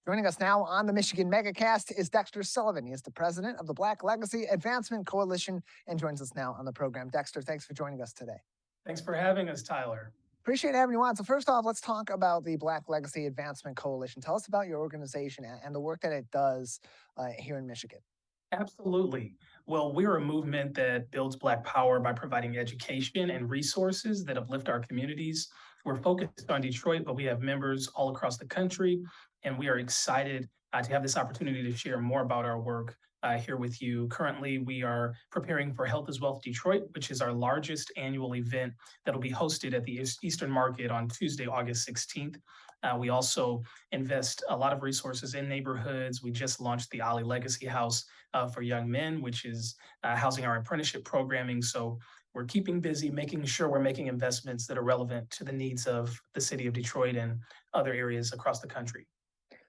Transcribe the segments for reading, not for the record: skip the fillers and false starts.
Joining us now on the Michigan Megacast is Dexter Sullivan. He is the president of the Black Legacy Advancement Coalition and joins us now on the program. Dexter, thanks for joining us today. Thanks for having us, Tyler. Appreciate having you on. So first off, let's talk about the Black Legacy Advancement Coalition. Tell us about your organization and the work that it does here in Michigan. Absolutely. Well, we're a movement that builds Black power by providing education and resources that uplift our communities. We're focused on Detroit, but we have members all across the country, and we are excited to have this opportunity to share more about our work here with you. Currently, we are preparing for Health is Wealth Detroit, which is our largest annual event that will be hosted at the Eastern Market on Tuesday, August 16th. We also invest a lot of resources in neighborhoods. We just launched the Ollie Legacy House for young men, which is housing our apprenticeship programming. So we're keeping busy, making sure we're making investments that are relevant to the needs of the city of Detroit and other areas across the country.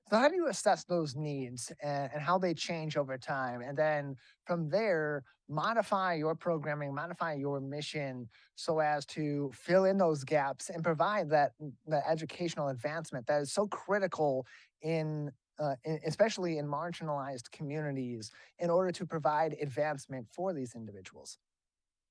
So how do you assess those needs and how they change over time? And then from there, modify your programming, modify your mission so as to fill in those gaps and provide that educational advancement that is so critical especially in marginalized communities in order to provide advancement for these individuals.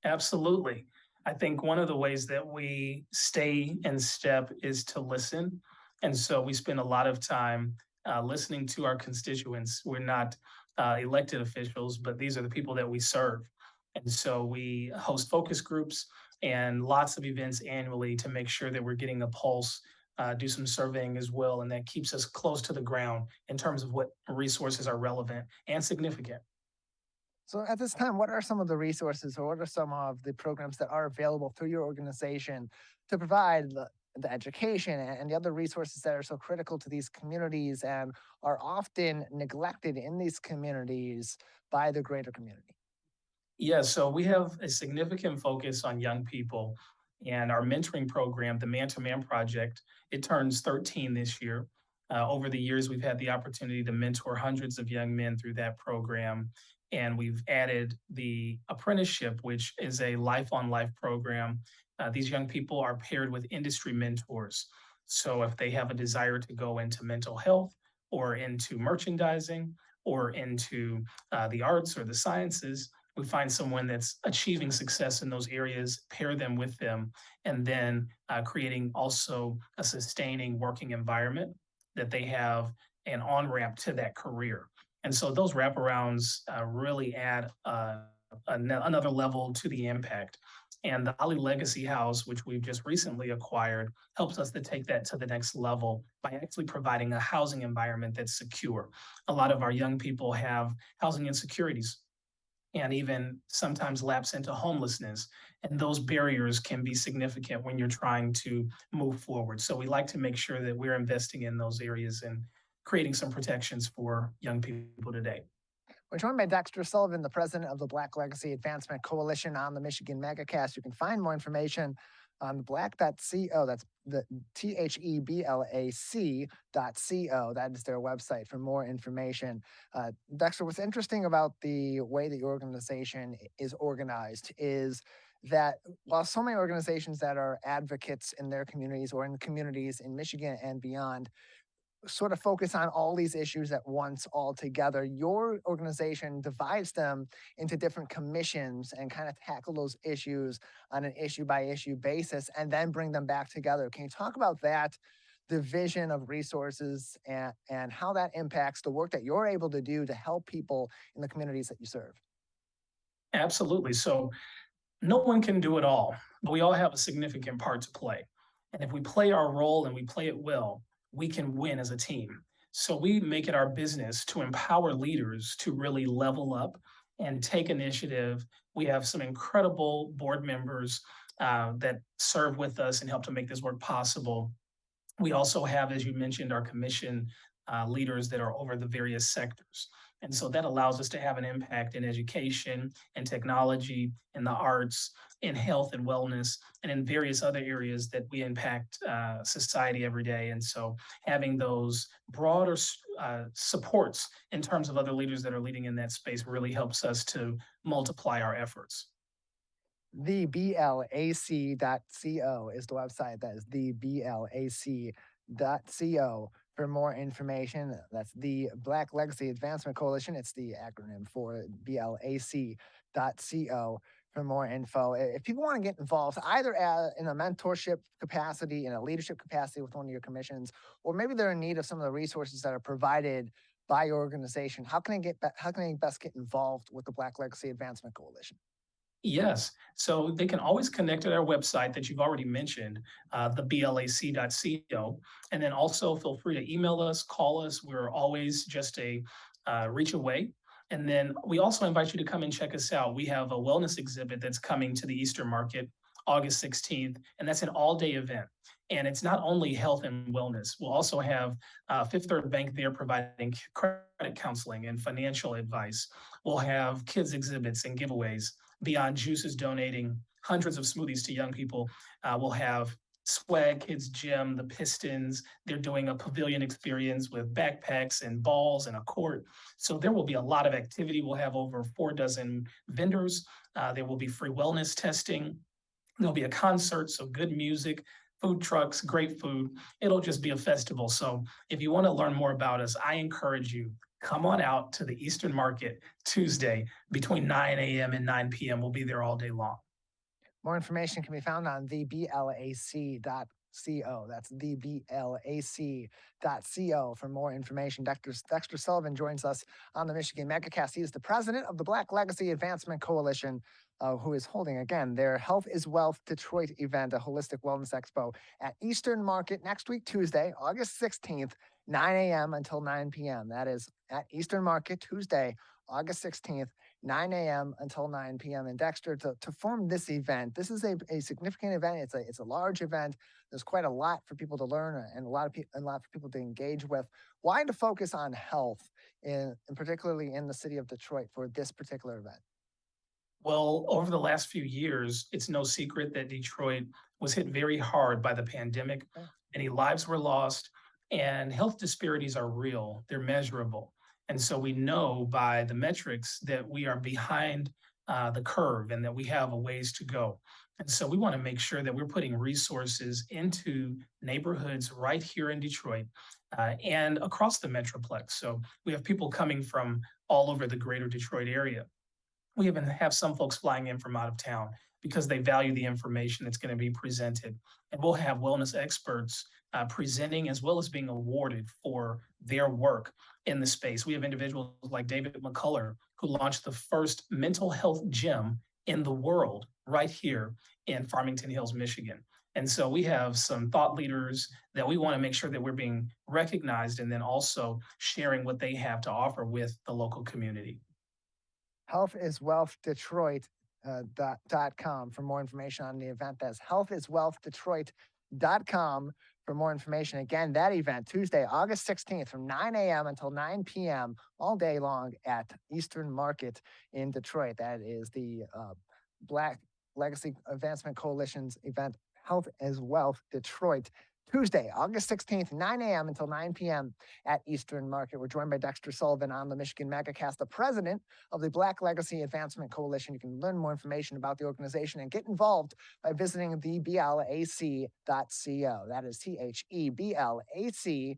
Absolutely. I think one of the ways that we stay in step is to listen. And so we spend a lot of time listening to our constituents. We're not elected officials, but these are the people that we serve. And so we host focus groups and lots of events annually to make sure that we're getting a pulse, do some surveying as well. And that keeps us close to the ground in terms of what resources are relevant and significant. So at this time, what are some of the resources or what are some of the programs that are available through your organization to provide the education and the other resources that are so critical to these communities and are often neglected in these communities by the greater community? Yeah, so we have a significant focus on young people and our mentoring program, the Man to Man Project. It turns 13 this year. Over the years, we've had the opportunity to mentor hundreds of young men through that program. And we've added the apprenticeship, which is a life on life program. These young people are paired with industry mentors. So if they have a desire to go into mental health or into merchandising or into the arts or the sciences, we find someone that's achieving success in those areas, pair them with them, and then creating also a sustaining working environment that they have an on-ramp to that career. And so those wraparounds really add another level to the impact. And the Ollie Legacy House, which we've just recently acquired, helps us to take that to the next level by actually providing a housing environment that's secure. A lot of our young people have housing insecurities and even sometimes lapse into homelessness. And those barriers can be significant when you're trying to move forward. So we like to make sure that we're investing in those areas and creating some protections for young people today. We're joined by Dexter Sullivan, the president of the Black Legacy Advancement Coalition on the Michigan Megacast. You can find more information on black.co. That's the THEBLAC.co. That is their website for more information. Dexter, what's interesting about the way that your organization is organized is that while so many organizations that are advocates in their communities or in the communities in Michigan and beyond sort of focus on all these issues at once all together, your organization divides them into different commissions and kind of tackle those issues on an issue by issue basis and then bring them back together. Can you talk about that division of resources and how that impacts the work that you're able to do to help people in the communities that you serve? Absolutely. So no one can do it all, but we all have a significant part to play. And if we play our role and we play it well, we can win as a team. So we make it our business to empower leaders to really level up and take initiative. We have some incredible board members that serve with us and help to make this work possible. We also have, as you mentioned, our commission leaders that are over the various sectors. And so that allows us to have an impact in education and technology, in the arts, in health and wellness, and in various other areas that we impact society every day. And so having those broader supports in terms of other leaders that are leading in that space really helps us to multiply our efforts. TheBLAC.co is the website. That is TheBLAC.co. for more information. That's the Black Legacy Advancement Coalition. It's the acronym for BLAC.co for more info. If people want to get involved, either in a mentorship capacity, in a leadership capacity with one of your commissions, or maybe they're in need of some of the resources that are provided by your organization, how can they best get involved with the Black Legacy Advancement Coalition? Yes, so they can always connect to our website that you've already mentioned, the blac.co. And then also feel free to email us, call us. We're always just a reach away. And then we also invite you to come and check us out. We have a wellness exhibit that's coming to the Eastern Market August 16th, and that's an all-day event. And it's not only health and wellness. We'll also have Fifth Third Bank there providing credit counseling and financial advice. We'll have kids exhibits and giveaways. Beyond Juice is donating hundreds of smoothies to young people. We'll have Swag Kids Gym, the Pistons. They're doing a pavilion experience with backpacks and balls and a court. So there will be a lot of activity. We'll have over 4 dozen vendors. There will be free wellness testing. There'll be a concert, so good music, food trucks, great food. It'll just be a festival. So if you want to learn more about us, I encourage you, come on out to the Eastern Market Tuesday between 9 a.m. and 9 p.m. We'll be there all day long. More information can be found on theblac.co. That's theblac.co for more information. Dexter Sullivan joins us on the Michigan Megacast. He is the president of the Black Legacy Advancement Coalition, who is holding, again, their Health is Wealth Detroit event, a holistic wellness expo at Eastern Market next week, Tuesday, August 16th, 9 a.m. until 9 p.m. That is at Eastern Market, Tuesday, August 16th, 9 a.m. until 9 p.m. And Dexter, to form this event, this is a significant event. It's a large event. There's quite a lot for people to learn and a lot for people to engage with. Why to focus on health, and particularly in the city of Detroit for this particular event? Well, over the last few years, it's no secret that Detroit was hit very hard by the pandemic. Many lives were lost, and health disparities are real, they're measurable. And so we know by the metrics that we are behind the curve and that we have a ways to go. And so we want to make sure that we're putting resources into neighborhoods right here in Detroit and across the Metroplex. So we have people coming from all over the greater Detroit area. We even have some folks flying in from out of town because they value the information that's going to be presented. And we'll have wellness experts presenting as well as being awarded for their work in the space. We have individuals like David McCullough, who launched the first mental health gym in the world right here in Farmington Hills, Michigan. And so we have some thought leaders that we want to make sure that we're being recognized and then also sharing what they have to offer with the local community. Health is Wealth Detroit. .com for more information on the event. That's healthiswealthdetroit.com for more information. Again, that event, Tuesday, August 16th from 9 a.m. until 9 p.m. all day long at Eastern Market in Detroit. That is the Black Legacy Advancement Coalition's event, Health is Wealth Detroit. Tuesday, August 16th, 9 a.m. until 9 p.m. at Eastern Market. We're joined by Dexter Sullivan on the Michigan Megacast, the president of the Black Legacy Advancement Coalition. You can learn more information about the organization and get involved by visiting theblac.co. That is theblac.co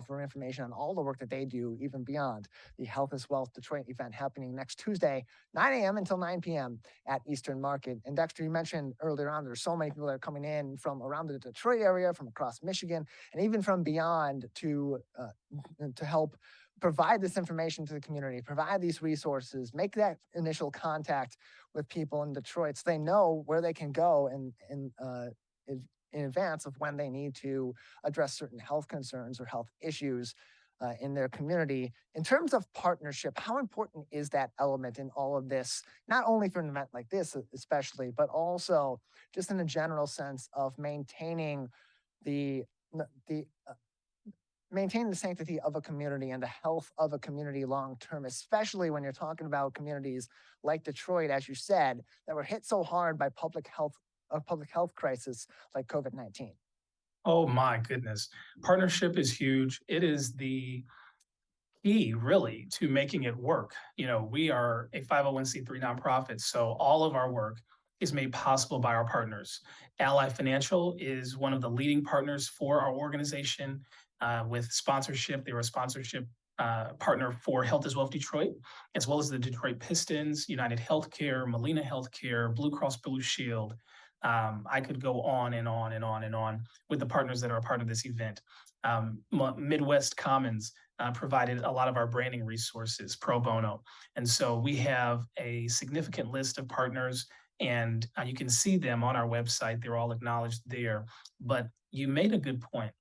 for information on all the work that they do, even beyond the Health is Wealth Detroit event happening next Tuesday, 9 a.m. until 9 p.m. at Eastern Market. And Dexter, you mentioned earlier on, there's so many people that are coming in from around the Detroit area, from across Michigan, and even from beyond to help provide this information to the community, provide these resources, make that initial contact with people in Detroit so they know where they can go in advance of when they need to address certain health concerns or health issues in their community. In terms of partnership, how important is that element in all of this, not only for an event like this especially, but also just in a general sense of maintaining the sanctity of a community and the health of a community long term, especially when you're talking about communities like Detroit, as you said, that were hit so hard by a public health crisis like COVID-19? Oh my goodness. Partnership is huge. It is the key really to making it work. You know, we are a 501c3 nonprofit, so all of our work is made possible by our partners. Ally Financial is one of the leading partners for our organization. with sponsorship. They were a sponsorship partner for Health is Wealth Detroit, as well as the Detroit Pistons, United Healthcare, Molina Healthcare, Blue Cross Blue Shield. I could go on and on and on and on with the partners that are a part of this event. Midwest Commons provided a lot of our branding resources pro bono. And so we have a significant list of partners, and you can see them on our website. They're all acknowledged there. But you made a good point.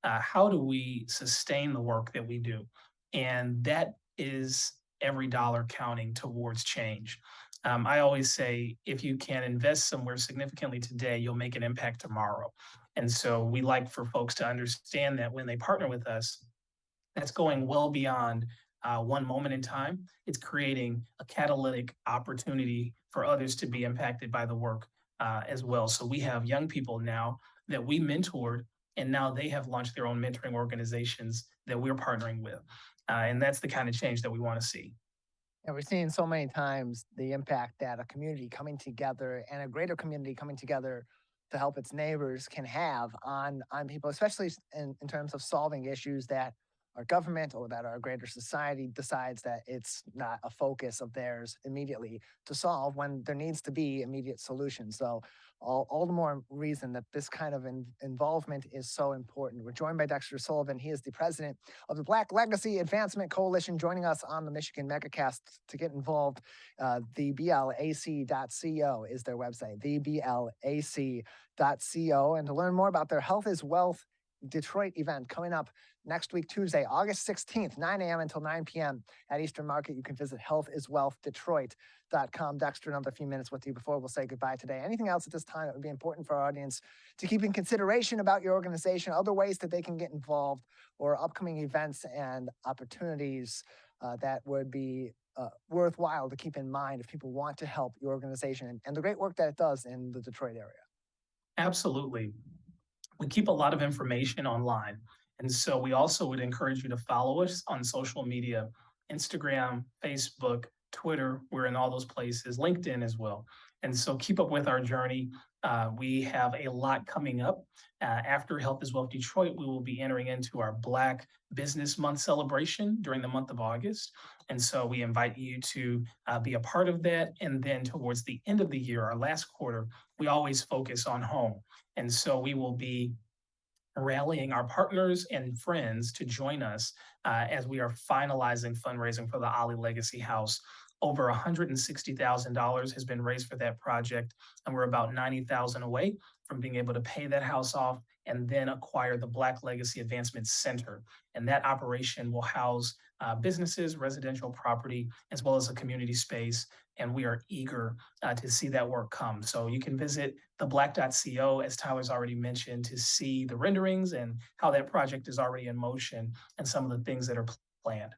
How do we sustain the work that we do? And that is every dollar counting towards change. I always say if you can invest somewhere significantly today, you'll make an impact tomorrow. And so we like for folks to understand that when they partner with us, that's going well beyond one moment in time. It's creating a catalytic opportunity for others to be impacted by the work as well. So we have young people now that we mentored, and now they have launched their own mentoring organizations that we're partnering with. And that's the kind of change that we want to see. And we're seeing so many times the impact that a community coming together and a greater community coming together to help its neighbors can have on people, especially in terms of solving issues that our government or that our greater society decides that it's not a focus of theirs immediately to solve when there needs to be immediate solutions. So all the more reason that this kind of involvement is so important. We're joined by Dexter Sullivan. He is the president of the Black Legacy Advancement Coalition, joining us on the Michigan Megacast to get involved. TheBLAC.co is their website, TheBLAC.co. And to learn more about their Health is Wealth Detroit event coming up next week, Tuesday, August 16th, 9 a.m. until 9 p.m. at Eastern Market. You can visit healthiswealthdetroit.com. Dexter, another few minutes with you before we'll say goodbye today. Anything else at this time that would be important for our audience to keep in consideration about your organization, other ways that they can get involved, or upcoming events and opportunities that would be worthwhile to keep in mind if people want to help your organization and the great work that it does in the Detroit area? Absolutely. We keep a lot of information online. And so we also would encourage you to follow us on social media, Instagram, Facebook, Twitter. We're in all those places, LinkedIn as well. And so keep up with our journey. We have a lot coming up. After Health is Wealth Detroit, we will be entering into our Black Business Month celebration during the month of August. And so we invite you to be a part of that. And then towards the end of the year, our last quarter, we always focus on home. And so we will be rallying our partners and friends to join us as we are finalizing fundraising for the Ali Legacy House. Over $160,000 has been raised for that project, and we're about $90,000 away from being able to pay that house off and then acquire the Black Legacy Advancement Center. And that operation will house businesses, residential property, as well as a community space. And we are eager to see that work come. So you can visit theblack.co, as Tyler's already mentioned, to see the renderings and how that project is already in motion and some of the things that are planned.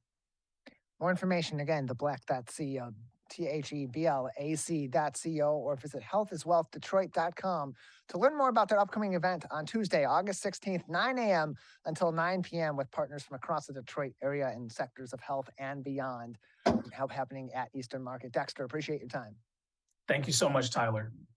More information, again, theblack.co, TheBLAC.co, or visit healthiswealthdetroit.com to learn more about their upcoming event on Tuesday, August 16th, 9 a.m. until 9 p.m. with partners from across the Detroit area in sectors of health and beyond. Help happening at Eastern Market. Dexter, appreciate your time. Thank you so much, Tyler.